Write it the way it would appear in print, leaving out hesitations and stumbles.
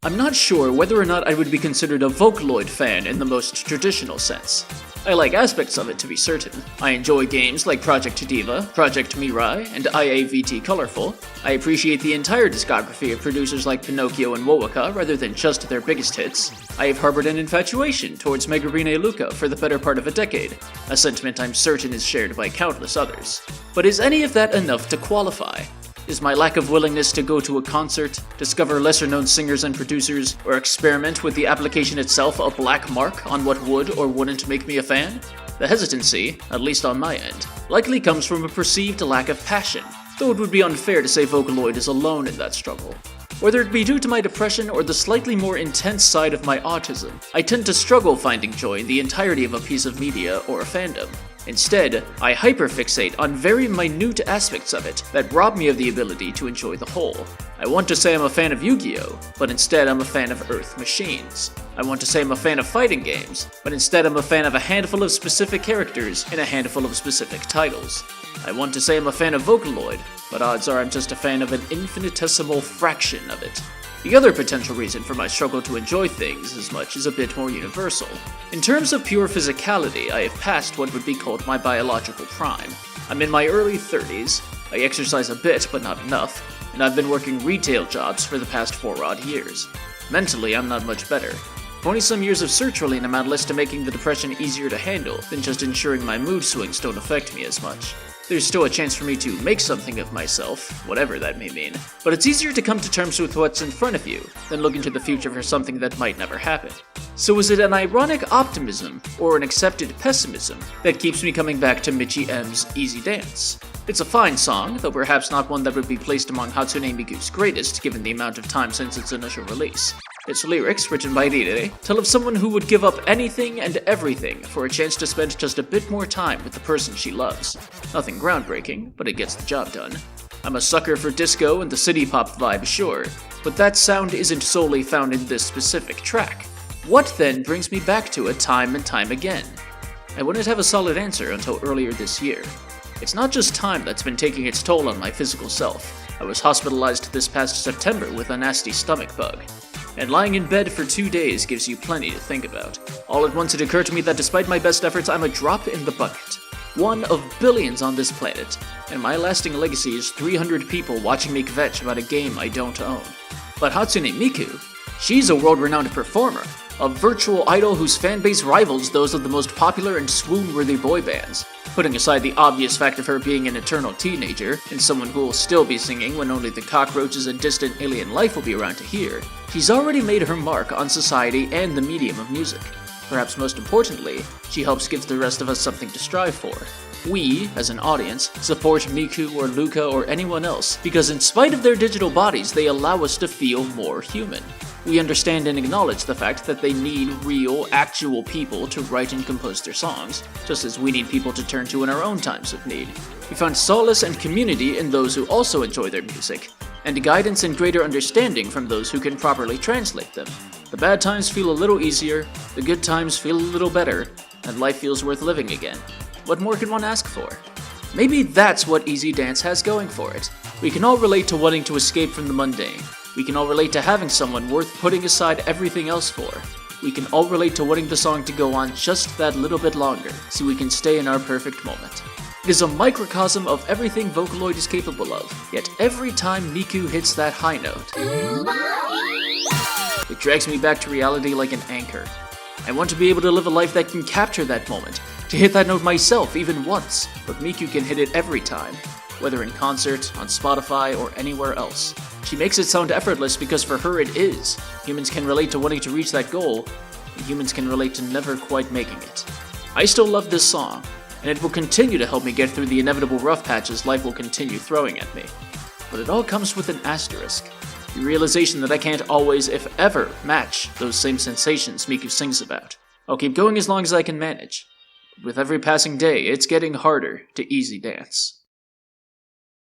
I'm not sure whether or not I would be considered a Vocaloid fan in the most traditional sense. I like aspects of it, to be certain. I enjoy games like Project Diva, Project Mirai, and IAVT Colorful. I appreciate the entire discography of producers like Pinocchio and Woaka rather than just their biggest hits. I have harbored an infatuation towards Megarine Luca for the better part of a decade, a sentiment I'm certain is shared by countless others. But is any of that enough to qualify? Is my lack of willingness to go to a concert, discover lesser-known singers and producers, or experiment with the application itself a black mark on what would or wouldn't make me a fan? The hesitancy, at least on my end, likely comes from a perceived lack of passion, though it would be unfair to say Vocaloid is alone in that struggle. Whether it be due to my depression or the slightly more intense side of my autism, I tend to struggle finding joy in the entirety of a piece of media or a fandom. Instead, I hyperfixate on very minute aspects of it that rob me of the ability to enjoy the whole. I want to say I'm a fan of Yu-Gi-Oh!, but instead I'm a fan of Earth machines. I want to say I'm a fan of fighting games, but instead I'm a fan of a handful of specific characters in a handful of specific titles. I want to say I'm a fan of Vocaloid, but odds are I'm just a fan of an infinitesimal fraction of it. The other potential reason for my struggle to enjoy things as much is a bit more universal. In terms of pure physicality, I have passed what would be called my biological prime. I'm in my early 30s, I exercise a bit but not enough, and I've been working retail jobs for the past 4 odd years. Mentally, I'm not much better. 20-some years of sertraline amount less to making the depression easier to handle than just ensuring my mood swings don't affect me as much. There's still a chance for me to make something of myself, whatever that may mean, but it's easier to come to terms with what's in front of you than look into the future for something that might never happen. So is it an ironic optimism or an accepted pessimism that keeps me coming back to Mitchie M's EAZY DANCE? It's a fine song, though perhaps not one that would be placed among Hatsune Miku's greatest given the amount of time since its initial release. Its lyrics, written by ЯИRE, tell of someone who would give up anything and everything for a chance to spend just a bit more time with the person she loves. Nothing groundbreaking, but it gets the job done. I'm a sucker for disco and the city pop vibe, sure, but that sound isn't solely found in this specific track. What then brings me back to it time and time again? I wouldn't have a solid answer until earlier this year. It's not just time that's been taking its toll on my physical self. I was hospitalized this past September with a nasty stomach bug. And lying in bed for 2 days gives you plenty to think about. All at once it occurred to me that despite my best efforts, I'm a drop in the bucket. One of billions on this planet, and my lasting legacy is 300 people watching me kvetch about a game I don't own. But Hatsune Miku, she's a world-renowned performer, a virtual idol whose fanbase rivals those of the most popular and swoon-worthy boy bands. Putting aside the obvious fact of her being an eternal teenager, and someone who will still be singing when only the cockroaches and distant alien life will be around to hear, she's already made her mark on society and the medium of music. Perhaps most importantly, she helps give the rest of us something to strive for. We, as an audience, support Miku or Luca or anyone else because in spite of their digital bodies, they allow us to feel more human. We understand and acknowledge the fact that they need real, actual people to write and compose their songs, just as we need people to turn to in our own times of need. We find solace and community in those who also enjoy their music, and guidance and greater understanding from those who can properly translate them. The bad times feel a little easier, the good times feel a little better, and life feels worth living again. What more can one ask for? Maybe that's what EAZY DANCE has going for it. We can all relate to wanting to escape from the mundane. We can all relate to having someone worth putting aside everything else for. We can all relate to wanting the song to go on just that little bit longer, so we can stay in our perfect moment. It is a microcosm of everything Vocaloid is capable of, yet every time Miku hits that high note, it drags me back to reality like an anchor. I want to be able to live a life that can capture that moment, to hit that note myself even once, but Miku can hit it every time, whether in concert, on Spotify, or anywhere else. She makes it sound effortless because for her it is. Humans can relate to wanting to reach that goal, and humans can relate to never quite making it. I still love this song, and it will continue to help me get through the inevitable rough patches life will continue throwing at me. But it all comes with an asterisk. The realization that I can't always, if ever, match those same sensations Miku sings about. I'll keep going as long as I can manage. But with every passing day, it's getting harder to EAZY dance.